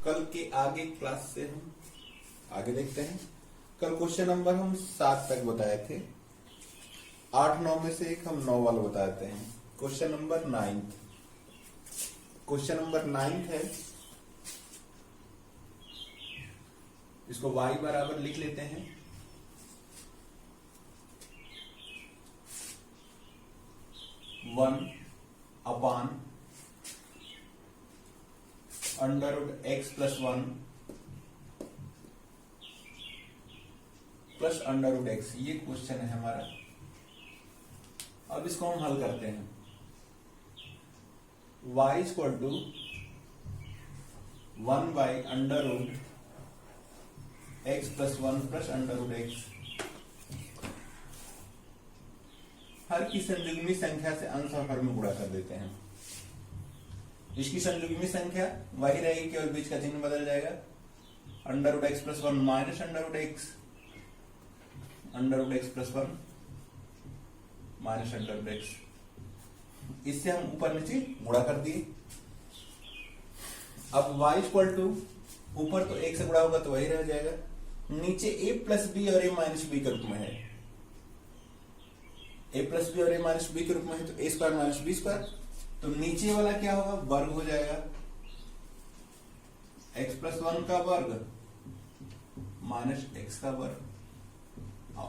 कल के आगे क्लास से हम आगे देखते हैं। कल क्वेश्चन नंबर हम 7 तक बताए थे, 8-9 में से एक हम 9 वाला बताते हैं। क्वेश्चन नंबर 9 है, इसको y बराबर लिख लेते हैं 1/√x + 1 + √x। ये क्वेश्चन है हमारा। अब इसको हम हल करते हैं। y = 1/√x + 1 + √x। हर की संयुग्मी संख्या से अंश और हर में गुणा कर देते हैं। इसकी संयुग्मी संख्या वही रहेगी, केवल बीच का चिन्ह बदल जाएगा। √x + 1 - √x, √x + 1 - √x। इससे हम ऊपर नीचे गुणा कर दिए। अब y = ऊपर तो 1 से गुणा होगा तो वही रह जाएगा, नीचे a + b और a - b के रूप में है। a + b और a - b के रूप में है तो a² - b²। तो नीचे वाला क्या होगा, वर्ग हो जाएगा। x + 1 का वर्ग - x का वर्ग।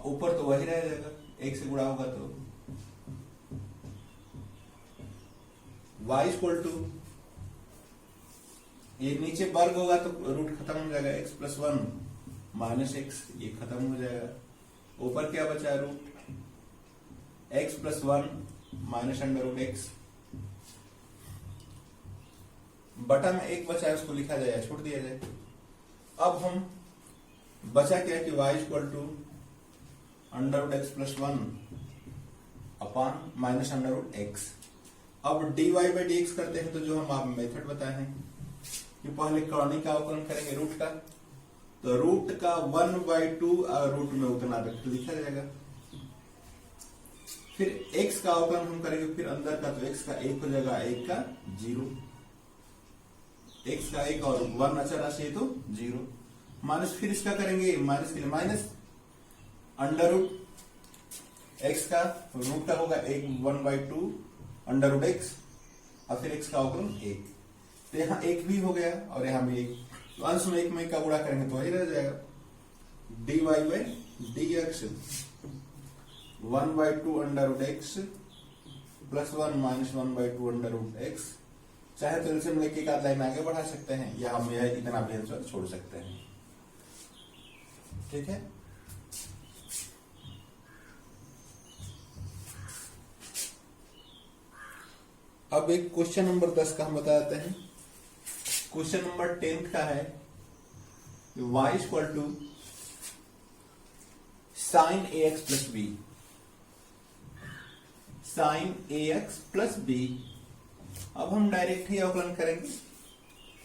ऊपर तो वही रह जाएगा, 1 से गुणा होगा तो। y = ये नीचे वर्ग होगा तो रूट खत्म हो जाएगा, x + 1 - x, ये खत्म हो जाएगा। ऊपर क्या बचा, रूट x + 1 - √x। बटा में 1 बचा है, उसको लिखा जाए या छोड़ दिया जाए। अब हम बचा क्या कि y = √x + 1 - √x। अब dy/dx करते हैं तो जो हम आप मेथड बताए हैं कि पहले कौणी का अवकलन करेंगे रूट का, तो रूट का 1/2 रूट में उतना वेक्टर लिखा जाएगा। फिर x का अवकलन हम करेंगे, फिर अंदर का तो x का 1 हो जाएगा, 1 का 0, x का 1 और 1 अचर राशि है तो 0 माइनस। फिर इसका करेंगे माइनस के लिए माइनस, √x का रूट का होगा 1/2 √x और फिर x का अवकलन 1। तो यहाँ 1 भी हो गया और यहाँ भी 1, तो अंश में 1 में का गुणा करेंगे तो वही रह जाएगा। dy/dx 1/2 √x + 1 - 1/2 √x। चाहे तो इनसे लेके एक आध लाइन आगे बढ़ा सकते हैं या हम यह इतना भी आंसर छोड़ सकते हैं। ठीक है। अब एक क्वेश्चन नंबर 10 का हम बताते हैं। क्वेश्चन नंबर 10 का है y = sin ax + b। sin ax + b। अब हम डायरेक्ट ही अवकलन करेंगे,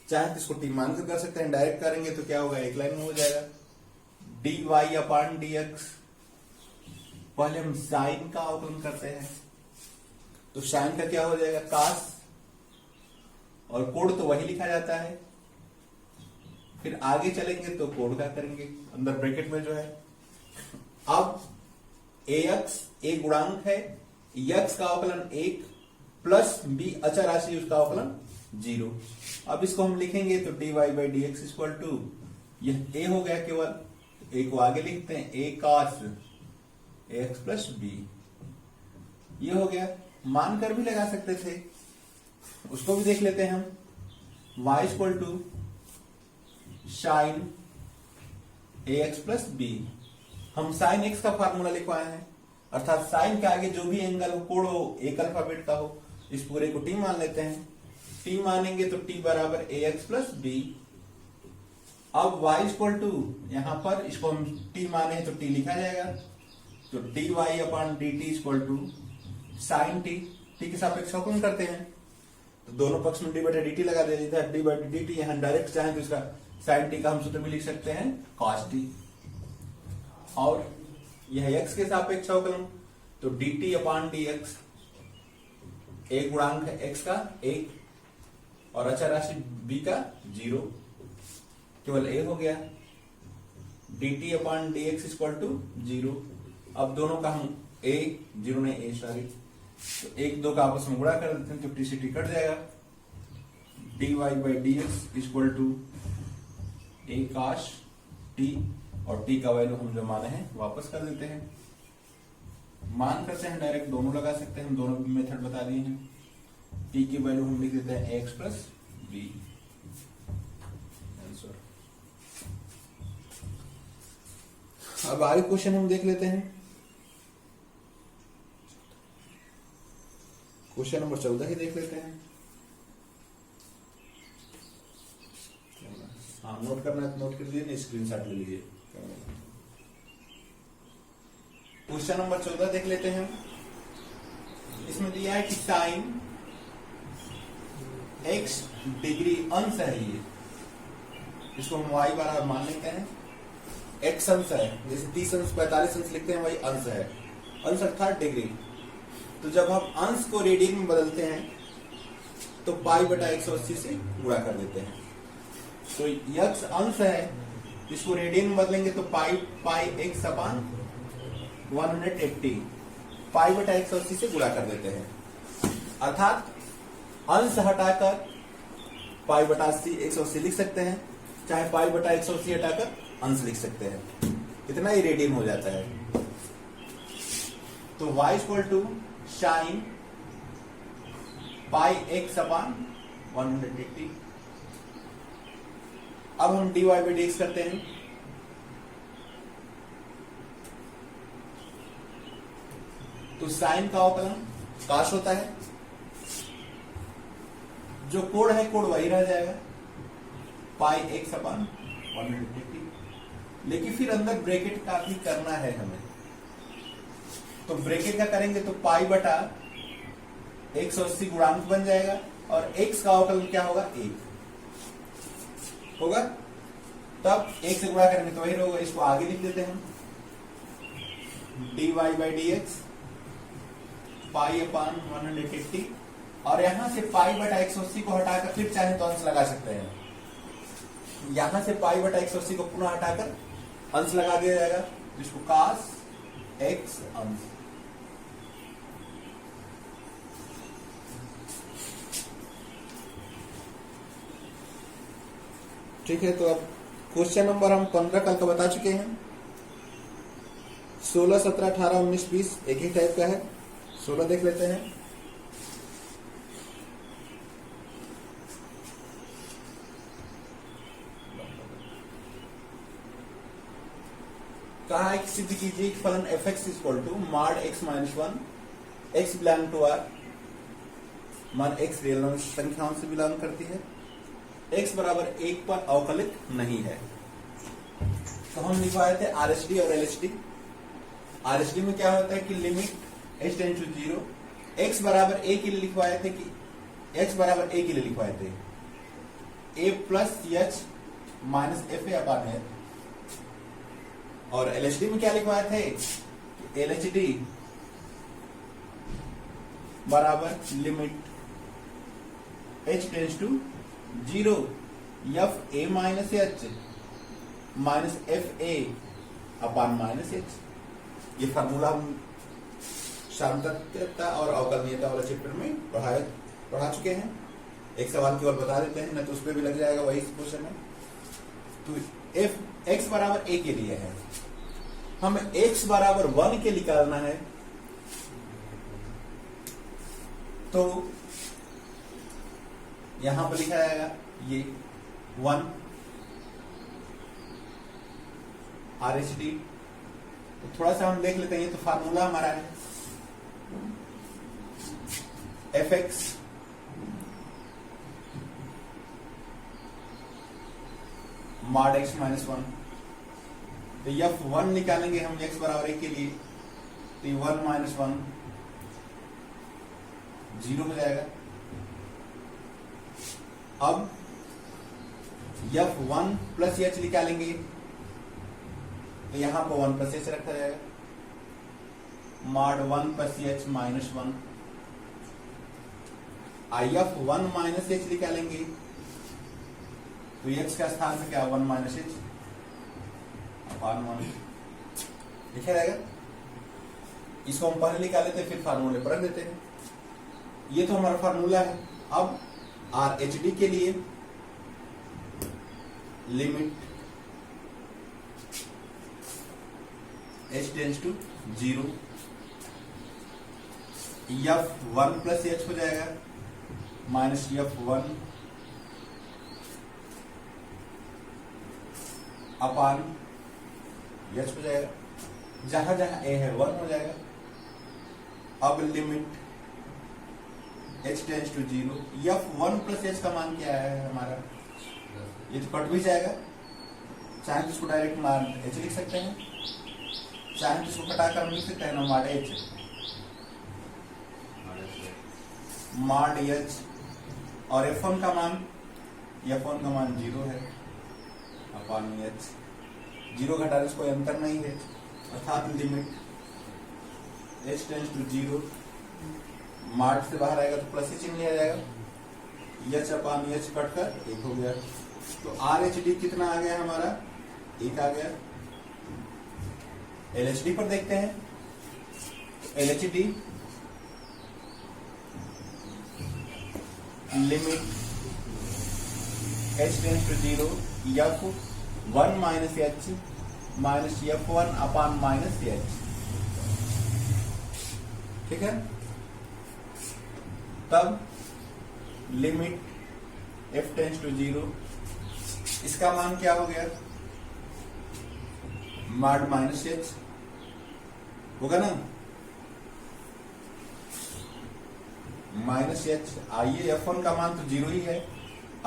चाहे तो इसको टी मान कर सकते हैं। डायरेक्ट करेंगे तो क्या होगा, एक लाइन में हो जाएगा। dy/dx। पहले हम साइन का अवकलन करते हैं तो साइन का क्या हो जाएगा, कास, और कोण तो वही लिखा जाता है। फिर आगे चलेंगे तो कोण का करेंगे अंदर ब्रैकेट में जो है। अब ax एक गुणांक है, x का अवकलन 1 प्लस b अचर राशि उसका अवकलन 0। अब इसको हम लिखेंगे तो dy/dx = यह a हो गया, केवल a को आगे लिखते हैं, a cos ax + b। ये हो गया। मानकर भी लगा सकते थे, उसको भी देख लेते हैं हम। y = sin ax + b। हम sin x का फार्मूला लिखवाए हैं, अर्थात साइन के आगे जो भी एंगल हो, कोण हो, एक अल्फाबेट का हो, इस पूरे को t मान लेते हैं। t मानेंगे तो t = ax + b। अब y = यहां पर इसको हम t माने तो t लिखा जाएगा, तो dy/dt = sin t। t के सापेक्ष अवकलन करते हैं तो दोनों पक्ष में d/dt लगा दे, इधर d/dt, यहाँ डायरेक्ट चाहे तो इसका sin t का हम सूत्र भी लिख सकते हैं cos t। और यह x के सापेक्ष अवकलन तो dt/dx, एक गुणांक है x का 1 और अचर राशि b का 0। केवल a हो गया, dt upon dx equal to 0। अब दोनों का हम a, 0 ने a सॉरी, तो एक दो का आपस में गुणा कर देते हैं तो टी से टी कट जाएगा, dy by dx equal to a cos t, और t का वैल्यू हम जो माने हैं वापस कर देते हैं। मान करते हैं डायरेक्ट, दोनों लगा सकते हैं, हम दोनों मेथड बता दिए हैं। t की वैल्यू हम लिख देते हैं x प्लस b। आंसर। अब आगे क्वेश्चन हम देख लेते हैं, क्वेश्चन नंबर 14 ही देख लेते हैं। हाँ, नोट करना है तो नोट कर लीजिए, स्क्रीनशॉट ले लीजिए। क्वेश्चन नंबर 14 देख लेते हैं। इसमें दिया है कि साइन x डिग्री अंश है, ये इसको हम y बराबर मान लेते हैं। x अंश है, जैसे 30 अंश 45 अंश लिखते हैं, वही अंश है, अंश अर्थात डिग्री। तो जब हम अंश को रेडियन में बदलते हैं तो पाई बटा 180 से गुणा कर देते हैं। तो x अंश है, इसको रेडियन में बदलेंगे तो पाई x अपान 180 पाई बटा 180 से गुणा कर देते हैं, अर्थात अंश हटाकर पाई बटा 180 लिख सकते हैं, चाहे पाई बटा 180 हटाकर अंश लिख सकते हैं, इतना ही रेडियन हो जाता है। तो y equal to sine pi x upon 180। अब हम dy बाई dx करते हैं। तो साइन का अवकलन काश होता है, जो कोण है कोण वही रह जाएगा, पाई x अपान 180। लेकिन फिर अंदर ब्रैकेट का भी करना है हमें, तो ब्रैकेट का करेंगे तो पाई बटा 180 गुणांक बन जाएगा, और x का अवकलन क्या होगा, 1 होगा। तब 1 से गुणा करेंगे तो वही होगा, इसको आगे लिख देते हैं, dy बाई dx पाई अपान 180, और यहां से पाई बटा 180 को हटाकर फिर चाहे तो अंश लगा सकते हैं, यहां से पाई बटा 180 को पुनः हटाकर अंश लगा दिया जाएगा, जिसको कास x अंश। ठीक है, तो अब क्वेश्चन नंबर हम 15 कल का बता चुके हैं। 16, 17, 18, 19, 20 एक ही टाइप का है। 16 देख लेते हैं। कहा है कि सिद्ध कीजिए कि फलन f(x) equal to mod x minus 1 x belong to r, मान x रियल नंबर संख्याओं से बिलोंग करती है, x बराबर 1 पर अवकलित नहीं है। तो हम लिखवाए थे RSD और LSD। RSD में क्या होता है कि limit h tends to 0, x बराबर a के लिए लिखवाए थे कि x बराबर a के लिए लिखवाए थे a plus h minus fa upon है, और LSD में क्या लिखवाए थे, LHD बराबर limit h tends to 0 f a minus h minus f a upon minus h। ये फार्मूला हम सार्थकता और अवकलनीयता वाले चैप्टर में पढ़ा चुके हैं। एक सवाल की ओर बता देते हैं, न तो उस पर भी लग जाएगा वही क्वेश्चन में। तो f x बराबर a के लिए है, हमें x बराबर 1 के निकालना है, तो यहां पर लिखा जाएगा ये 1 RHD। तो थोड़ा सा हम देख लेते हैं, ये तो फार्मूला हमारा है fx मॉड x माइनस 1। तो f1 निकालेंगे हम x बराबर 1 के लिए, तो 1 माइनस 1 0 हो जाएगा। अब f1 प्लस h निकालेंगे, तो यहां पर 1 प्लस h रखा जाएगा, mod 1 plus h minus 1। f1 minus h निकालेंगे, तो x का स्थान पे क्या 1 माइनस एच अपान 1 लिखा रहेगा। इसको हम पहले निकाले थे, फिर फार्मूले पर रख देते हैं। ये तो हमारा फार्मूला है। अब आर एच डी के लिए limit h tends to 0 F 1 plus H हो जाएगा माइनस यफ 1 अपान एच हो जाएगा। जहां जहां ए है 1 हो जाएगा। अब limit h tends to 0 F 1 plus H का मान क्या है हमारा, ये तो कट भी जाएगा। चाहे तो इसको डायरेक्ट मान एच लिख सकते हैं, चाहे तो इसको कटाकर हम लिख सकते हैं नॉट एच मॉड एच, और f1 का मान 0 है अपान एच। 0 घटाने से कोई अंतर नहीं है, अर्थात limit h tends to 0 mod से बाहर आएगा तो प्लस ही चिन्ह लिया जाएगा। एच अपान एच कटकर 1 हो गया। तो आर एच डी कितना आ गया हमारा, 1 आ गया। एल एच डी पर देखते हैं। L H D limit h tends to 0 F 1 minus H minus F 1 upon minus H, ठीक है। तब लिमिट f टेंस टू 0, इसका मान क्या हो गया, मॉड माइनस एच होगा ना, माइनस एच। आइए f1 का मान तो 0 ही है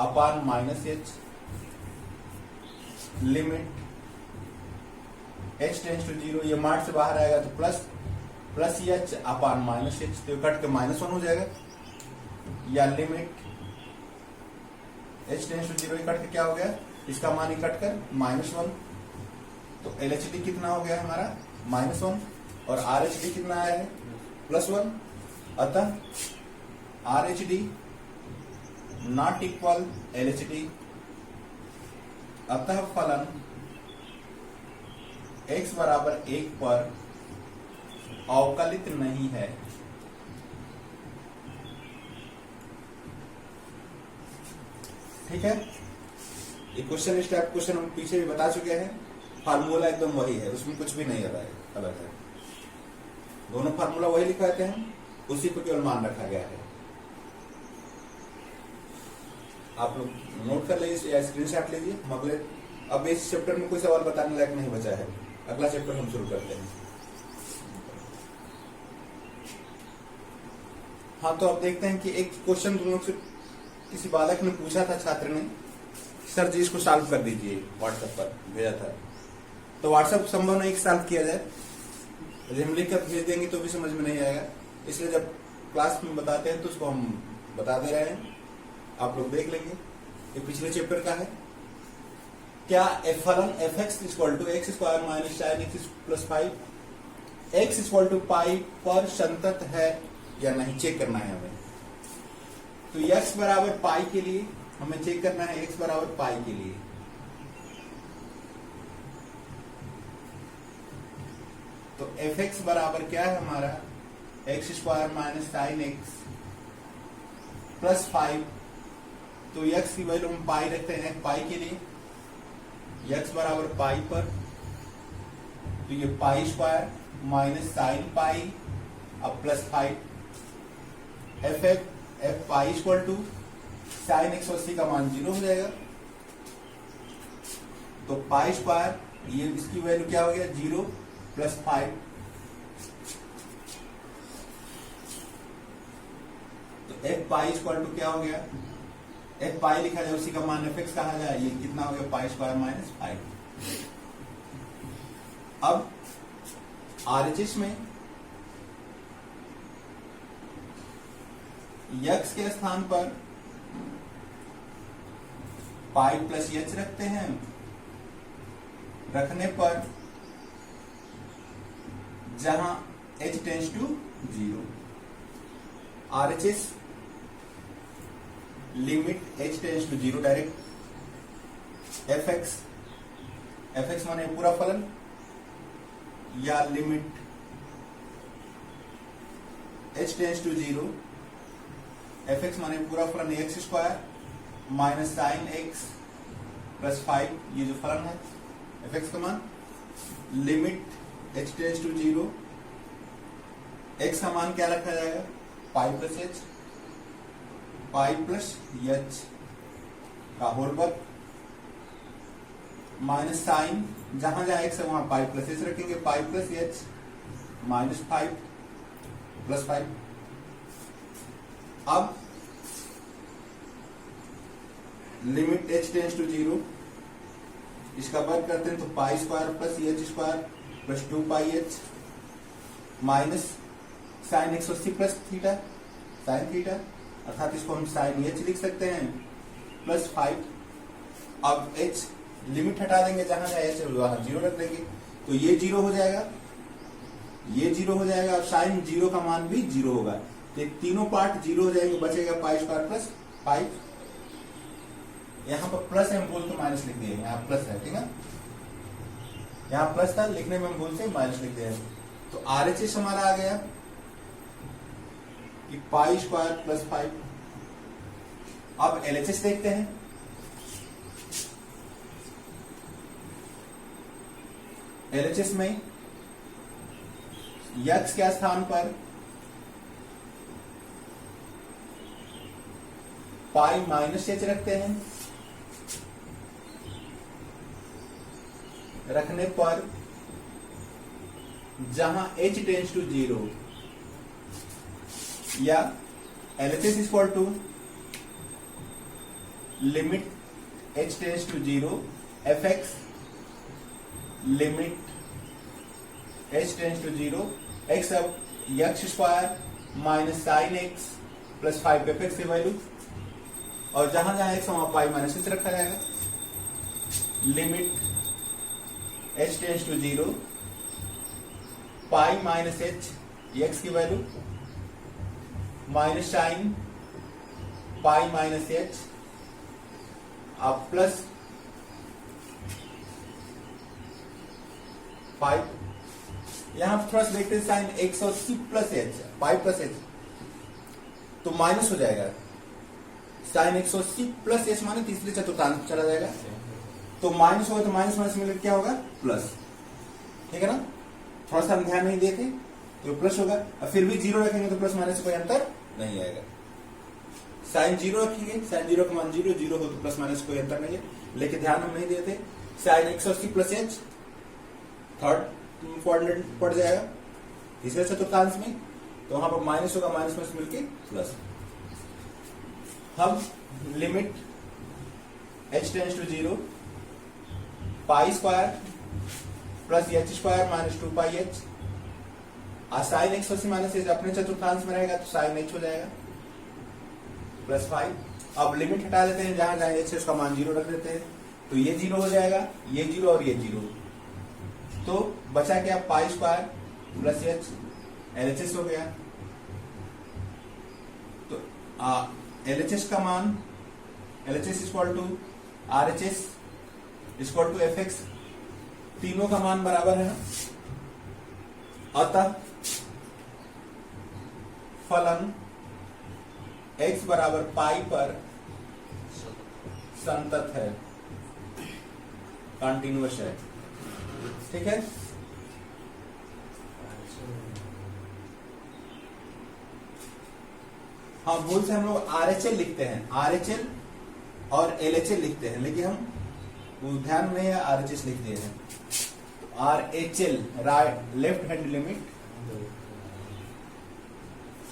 upon minus H. Limit h tends to 0, ये मॉड से बाहर आएगा तो plus H upon minus H, तो कट के -1 हो जाएगा। या limit h tends to 0 cut के क्या हो गया, इसका मान ही कट कर -1। तो एल एच डी कितना हो गया हमारा -1 और आर एच डी कितना आया है +1। अतः R H D not equal L H D. अतः फलन x बराबर 1 पर अवकलित नहीं है। ठीक है, ये क्वेश्चन स्टेप क्वेश्चन हम पीछे भी बता चुके हैं। फार्मूला एकदम वही है, उसमें कुछ भी नहीं अलग है। दोनों फार्मूला वही लिखवाते हैं, उसी को केवल मान रखा गया है। आप लोग नोट कर लीजिए या स्क्रीनशॉट लीजिए। हम अगले, अब इस चैप्टर में कोई सवाल बताने लायक नहीं बचा है, अगला चैप्टर हम शुरू करते हैं। हाँ, तो अब देखते हैं कि एक क्वेश्चन तुम लोग से किसी बालक ने पूछा था, छात्र ने, सर जी इसको सॉल्व कर दीजिए, व्हाट्सएप पर भेजा था। तो व्हाट्सएप संभव नहीं सॉल्व किया जाए, यदि हम लिख कर भेज देंगे तो भी समझ में नहीं आएगा। इसलिए जब क्लास में बताते हैं तो उसको हम बता दे रहे हैं, आप लोग देख लेंगे। ये पिछले चैप्टर का है। क्या फलन f x equal to x square minus sine x plus 5 x equal to pi पर संतत है या नहीं, चेक करना है हमें। तो x बराबर पाई के लिए हमें चेक करना है, x बराबर पाई के लिए। तो एफ एक्स बराबर क्या है हमारा, x square minus sine x plus 5। तो x की वैल्यू हम पाई रखते हैं पाई के लिए, x बराबर पाई पर। तो ये pi square minus sine pi अब plus 5 f pi equal to sine 180 का मान 0 हो जाएगा। तो पाई स्क्वायर, ये इसकी वैल्यू क्या हो गया 0 प्लस 5। तो एफ पाई इक्वल टू क्या हो गया, एफ पाई लिखा जाए उसी का मान एफ एक्स कहा जाए। ये कितना हो गया पाई स्क्वायर माइनस 5। अब आरएचएस में x के स्थान पर पाई प्लस एच रखते हैं। रखने पर जहां h tends to 0, RHS limit h tends to 0 direct F X माने पूरा फलन, या limit h tends to 0, F X माने पूरा फलन X square minus sine x plus 5, ये जो फलन है एफ एक्स का मान, limit h tends to 0, x का मान क्या रखा जाएगा, pi plus H, pi plus H का होल वर्ग, माइनस साइन, जहां जहां x है वहां पाई प्लस एच रखेंगे, पाई प्लस एच माइनस 5 प्लस 5। अब लिमिट h टेंड्स टू 0, इसका वर्ग करते हैं तो pi square plus H square plus 2 pi h minus sine 180 plus theta, sine theta, अर्थात इसको हम साइन एच लिख सकते हैं प्लस 5। अब h लिमिट हटा देंगे, जहां जहां एच वहां 0 रख देंगे, तो ये 0 हो जाएगा, ये 0 हो जाएगा, और साइन 0 का मान भी 0 होगा, तो ये तीनों पार्ट 0 हो जाएंगे, बचेगा पाई स्क्वायर प्लस 5। यहाँ पर प्लस है, हम बोल के माइनस लिख दिए, यहाँ प्लस है, ठीक है, यहाँ प्लस था, लिखने में हम बोल से माइनस लिख दिया। तो RHS हमारा आ गया कि पाई स्क्वायर प्लस 5। अब LHS देखते हैं, LHS में x के स्थान पर पाई माइनस एच रखते हैं, रखने पर जहां h टेंड्स टू 0, या LHS equal to limit h tends to 0 F X, limit h tends to 0 x, अब x square minus sine x plus 5 F X की वैल्यू, और जहां जहां x वहां पाई माइनस एच रखा जाएगा, limit h tends to 0 pi minus h x की value minus sine pi minus h, अब प्लस 5। यहां थोड़ा सा देखते हैं, sine 180 plus H, pi plus h तो माइनस हो जाएगा, साइन 180 प्लस एच माने तीसरे चतुर्थांश चला जाएगा, तो माइनस होगा, तो माइनस माइनस मिलकर क्या होगा, प्लस, ठीक है ना। थोड़ा सा हम ध्यान नहीं देते तो प्लस होगा, और फिर भी 0 रखेंगे तो प्लस माइनस कोई अंतर नहीं आएगा। साइन 0 रखेंगे, साइन 0 का मान 0 0 हो तो प्लस माइनस कोई अंतर नहीं है, लेकिन ध्यान हम नहीं देते। Sine 180 plus H third quadrant पड़ जाएगा तीसरे चतुर्थांश में, तो वहां पर माइनस होगा, माइनस माइनस मिलके प्लस। हम limit h tends to 0 pi square plus H square minus 2 pi H, sine 180 minus H अपने चतुर्थांश में रहेगा तो साइन h हो जाएगा प्लस 5। अब लिमिट हटा देते हैं, जहां जहां h है उसका मान 0 रख देते हैं, तो ये 0 हो जाएगा, ये 0 और ये 0, तो बचा क्या, pi square plus H, LHS हो गया। तो LHS का मान, LHS equal to RHS equal to F X, तीनों का मान बराबर है ना, अतः फलन x बराबर पाई पर संतत है, कंटिन्यूअस है, ठीक है। हाँ, भूल से हम लोग RHL लिखते हैं, RHL और LHL लिखते हैं, लेकिन हम ध्यान नहीं है, RHS लिख दिए हैं। RHL right left hand limit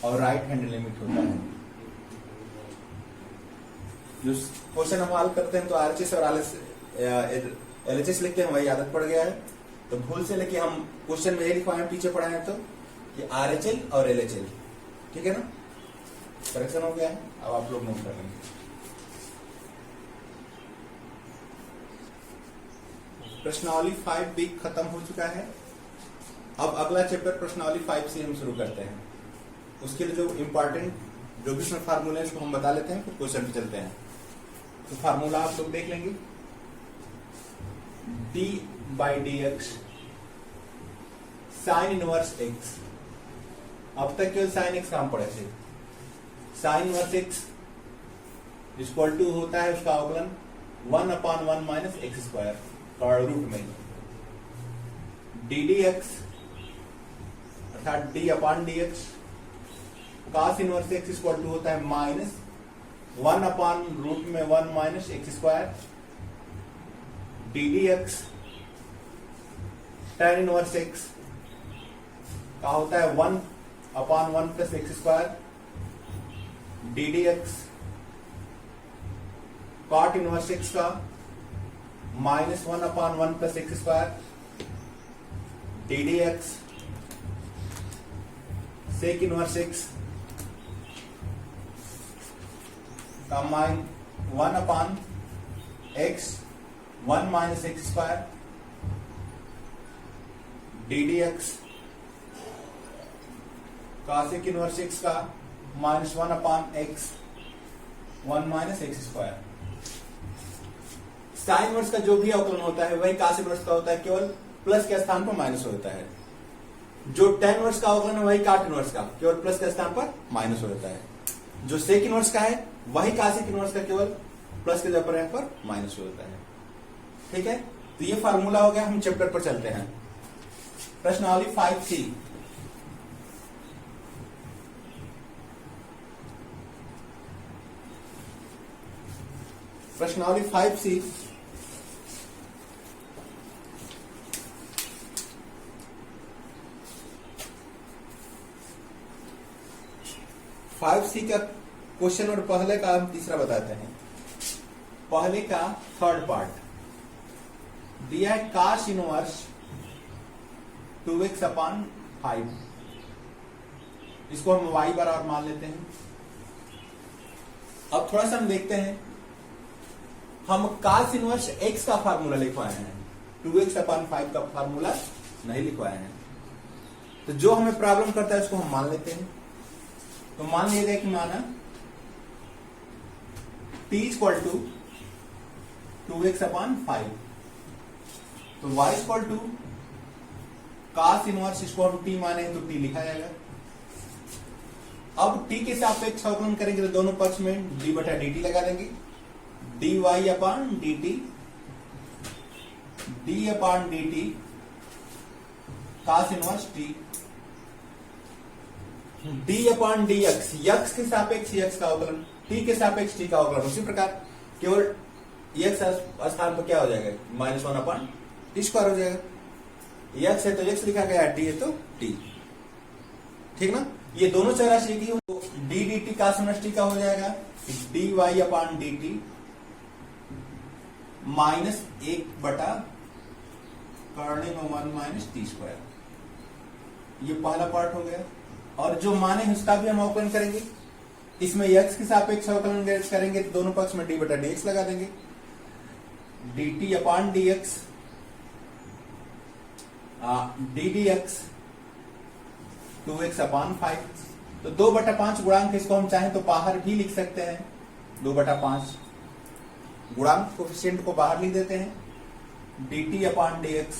और राइट हैंड लिमिट होता है। जो क्वेश्चन हम हल करते हैं तो RHS और LHS लिखते हैं, वही आदत पड़ गया है, तो भूल से लेके हम क्वेश्चन में ये लिखवाए, पीछे पढ़ाए तो कि RHL और LHL, ठीक है ना, करेक्शन हो गया है। अब आप लोग नोट कर लेंगे। प्रश्नावली 5B खत्म हो चुका है। अब अगला चैप्टर प्रश्नावली 5 से हम शुरू करते हैं। उसके लिए जो इम्पोर्टेंट जो भी इसमें फार्मूले हैं उसको हम बता लेते हैं, फिर क्वेश्चन पे चलते हैं। तो फार्मूला आप लोग देख लेंगे। D by D X sine inverse X. अब तक केवल साइन एक्स काम पड़े थे। Sine inverse X equal to होता है उसका अवकलन 1/1 माइनस एक्स स्क्वायर और रूट में डी डी एक्स अर्थात D upon D X cos inverse X equal to होता है minus 1/√1 minus x square D D X tan inverse x का होता है 1/1 plus x square D D x cot inverse x का minus 1/1 plus x square D D x sec inverse x का minus 1/x 1 minus x square D D x cosec inverse x का minus 1/x 1 minus x square. Sine inverse का जो भी अवकलन होता है वही कास इनवर्स का होता है, केवल प्लस के स्थान पर माइनस होता है। जो टेन इनवर्स का अवकलन है वही काट इनवर्स का केवल प्लस के स्थान पर माइनस होता है। जो सेक इनवर्स का है वही कासेक इनवर्स का केवल प्लस के जगह पर माइनस होता है। ठीक है, तो ये फार्मूला हो गया। हम चैप्टर पर चलते हैं। प्रश्नावली 5C। प्रश्नावली 5C का क्वेश्चन और पहले का हम तीसरा बताते हैं। पहले का थर्ड पार्ट दिया है काश इनवर्स 2x/5। इसको हम y बराबर मान लेते हैं। अब थोड़ा सा हम देखते हैं, हम काश इनवर्स x का फार्मूला लिखवाए हैं, 2x/5 का फार्मूला नहीं लिखवाए हैं। तो जो हमें प्रॉब्लम करता है उसको हम मान लेते हैं। तो मान लिया जाए कि माना t इक्वल टू 2x/5, तो y equal to cos inverse, इसको हम t माने तो t लिखा जाएगा। अब t के सापेक्ष अवकलन करेंगे तो दोनों पक्ष में d/dt लगा देंगे। dy/dt d/dt कास इनवर्स t d/dx x के सापेक्ष x का अवकलन, t के सापेक्ष t का अवकलन। उसी प्रकार केवल x स्थान पर क्या हो जाएगा, -1/t² हो जाएगा। x है तो x लिखा गया, t है तो t। ठीक ना, ये दोनों चौरासी की d dt कास इनवर्स t का हो जाएगा dy/dt -1/1 माइनस t²। ये पहला पार्ट हो गया। और जो माने हैं उसका भी हम अवकलन करेंगे। इसमें x के सापेक्ष अवकलन करेंगे तो दोनों पक्ष में d/dx लगा देंगे। dt/dx ddx 2x/5। तो 2/5 गुणांक, इसको हम चाहें तो बाहर भी लिख सकते हैं। 2/5 गुणांक कोफिशिएंट को बाहर लिख देते हैं। dt/dx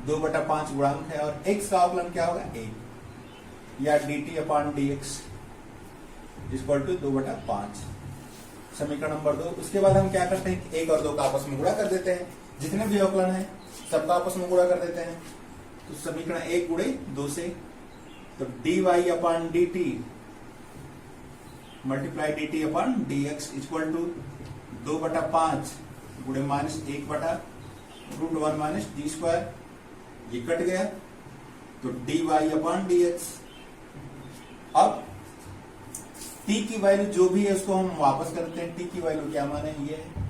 2/5 गुणांक है और x का अवकलन क्या होगा, 1, या dt/dx इक्वल टू 2/5। समीकरण नंबर 2। उसके बाद हम क्या करते हैं, 1 और 2 का आपस में गुणा कर देते हैं। जितने भी अवकलन है सबका आपस में गुणा कर देते हैं। तो समीकरण 1 गुणे 2 से, तो dy/dt multiply dt/dx equal to 2/5 गुणे -1/√1 माइनस t²। ये कट गया तो dy/dx। अब t की वैल्यू जो भी है उसको हम वापस करते हैं। t की वैल्यू क्या माने, ये है,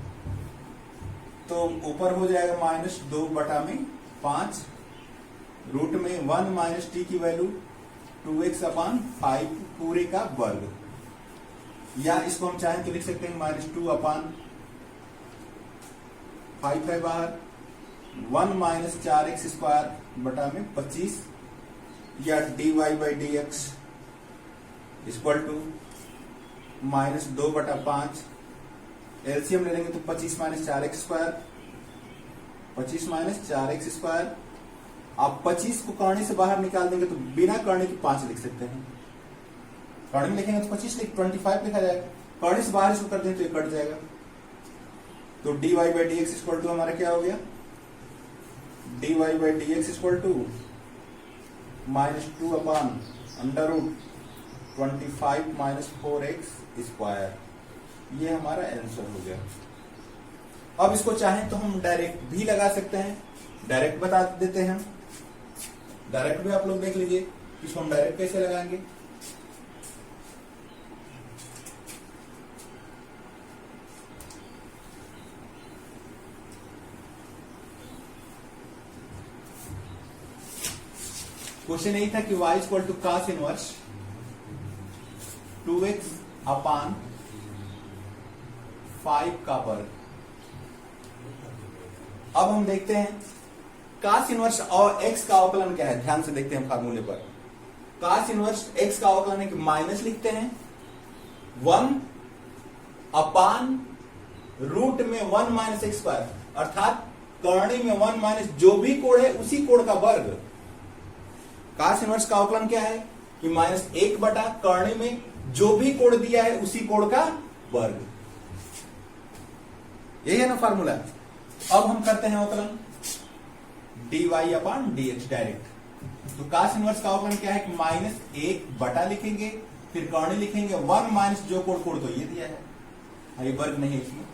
तो ऊपर हो जाएगा -2/5 रूट में 1 माइनस t की वैल्यू 2x/5 पूरे का वर्ग, या इसको हम चाहें तो लिख सकते हैं -2/5 है बाहर, 1 माइनस 4x² 25, या dy/dx इक्वल टू -2/5। एलसीएम ले लेंगे तो 25 माइनस 4x² 25 माइनस 4x²। आप 25 को करनी से बाहर निकाल देंगे तो बिना करने के 5 लिख सकते हैं। करनी में लिखेंगे तो 25 लिखा जाएगा, करनी से बाहर इसको कर देंगे तो ये कट जाएगा। तो dy by D X equal to हमारा क्या हो गया, dy by D X equal to -2 upon under root 25 minus 4x²। ये हमारा आंसर हो गया। अब इसको चाहें तो हम डायरेक्ट भी लगा सकते हैं, डायरेक्ट बता देते हैं। डायरेक्ट भी आप लोग देख लीजिए, इसको हम डायरेक्ट कैसे लगाएंगे। क्वेश्चन यही था कि y equal to cos inverse 2x upon 5 का वर्ग। अब हम देखते हैं cos इनवर्स और x का अवकलन क्या है। ध्यान से देखते हैं फार्मूले पर। cos इनवर्स x का अवकलन है कि माइनस लिखते हैं 1 अपान रूट में 1 माइनस x², अर्थात करणी में 1 माइनस जो भी कोण है उसी कोण का वर्ग। cos इनवर्स का अवकलन क्या है कि -1 बटा करणी में जो भी कोण दिया है उसी कोण का वर्ग। यही है ना फार्मूला। अब हम करते हैं अवकलन dy अपॉन dx डायरेक्ट। तो cos इनवर्स का अवकलन क्या है कि -1 बटा लिखेंगे, फिर करणी लिखेंगे 1 माइनस जो कोण तो ये दिया है, ये वर्ग नहीं है इसमें,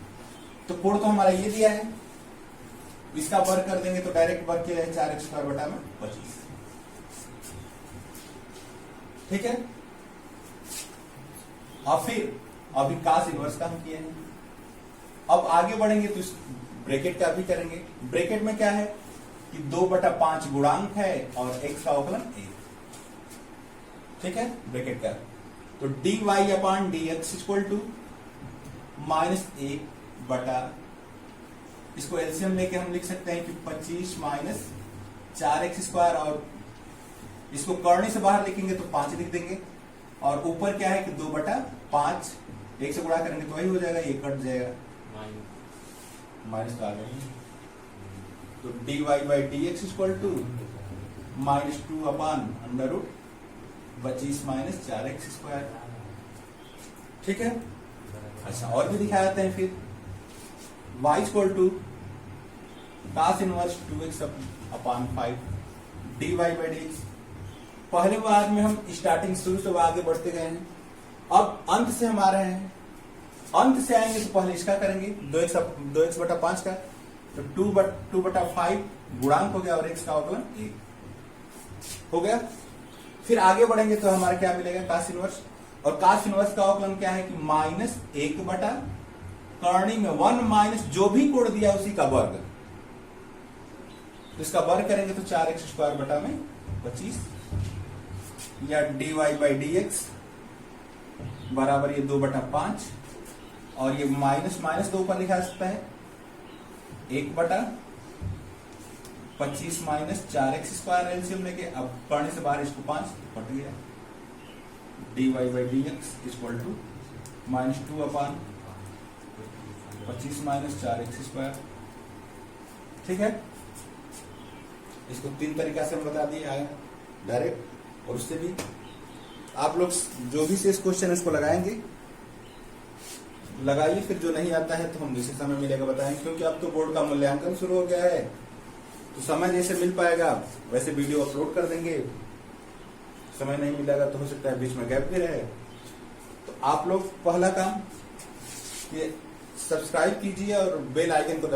तो कोण तो हमारा ये दिया है, इसका वर्ग कर देंगे तो डायरेक्ट वर्ग किया जाए 4x² बटा में 25। ठीक है। और फिर अभी cos इनवर्स का हम किए हैं। अब आगे बढ़ेंगे तो इस ब्रैकेट का भी करेंगे। ब्रैकेट में क्या है कि 2/5 गुणांक है और x का अवकलन 1। ठीक है, ब्रैकेट का। तो dy upon dx equal to -1 बटा, इसको एलसीएम लेके हम लिख सकते हैं कि 25 माइनस 4x², और इसको करनी से बाहर लिखेंगे तो 5 लिख देंगे, और ऊपर क्या है कि 2/5 1 से गुणा करेंगे तो वही हो जाएगा, ये कट जाएगा, माइनस का आ गया। तो dy by D X equal to -2 upon under root 25 minus 4x²। ठीक है। अच्छा, और भी दिखाए जाते हैं। फिर y equal to cos inverse 2x upon 5 dy by D X. पहले बार में हम स्टार्टिंग शुरू से आगे बढ़ते गए हैं, अब अंत से हम आ रहे हैं। अंत से आएंगे तो पहले इसका करेंगे 2x बटा 5 का, तो 2/5 गुणांक हो गया और x का अवकलन 1 हो गया। फिर आगे बढ़ेंगे तो हमारा क्या मिलेगा, cos इनवर्स, और cos इनवर्स का अवकलन क्या है कि -1 बटा करणी में 1 माइनस जो भी कोण दिया उसी का वर्ग। तो इसका वर्ग करेंगे तो 4x² बटा में 25, या dy बाई डी एक्स बराबर ये 2/5, और ये माइनस माइनस 2 ऊपर लिखा जा सकता है, 1 बटा 25 माइनस 4x² एलसीएम लेके, अब करने से बाहर इसको 5 कट गया। dy by D X equal to -2 upon 25 minus 4x²। ठीक है। इसको 3 तरीका से हम बता दिए आए, डायरेक्ट और उससे भी। आप लोग जो भी शेष क्वेश्चन है इसको लगाएंगे, लगाइए, फिर जो नहीं आता है तो हम जैसे समय मिलेगा बताएंगे, क्योंकि अब तो बोर्ड का मूल्यांकन शुरू हो गया है, तो समय जैसे मिल पाएगा वैसे वीडियो अपलोड कर देंगे। समय नहीं मिलेगा तो हो सकता है बीच में गैप भी रहे। तो आप लोग पहला काम ये सब्सक्राइब कीजिए और बेल आइकन को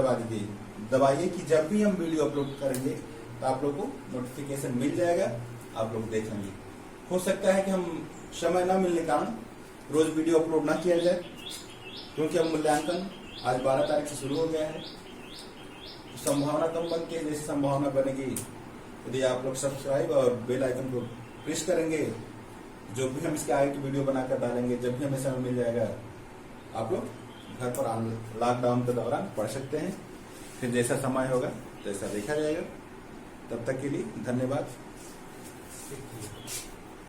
दबाइए कि जब भी हम वीडियो अपलोड करेंगे तो आप लोग को नोटिफिकेशन मिल जाएगा, आप लोग देख लेंगे। हो सकता है कि हम समय न मिलने के कारण रोज वीडियो अपलोड ना किया जाए, क्योंकि अब मूल्यांकन आज 12 तारीख से शुरू हो गया है, तो संभावना कम बनती है। जैसे संभावना बनेगी यदि आप लोग सब्सक्राइब और बेल आइकन को प्रेस करेंगे, जो भी हम इसके आगे की वीडियो बनाकर डालेंगे, जब भी हमें समय मिल जाएगा, आप लोग घर पर लॉकडाउन के दौरान पढ़ सकते हैं। फिर जैसा समय होगा जैसा देखा जाएगा। तब तक के लिए धन्यवाद।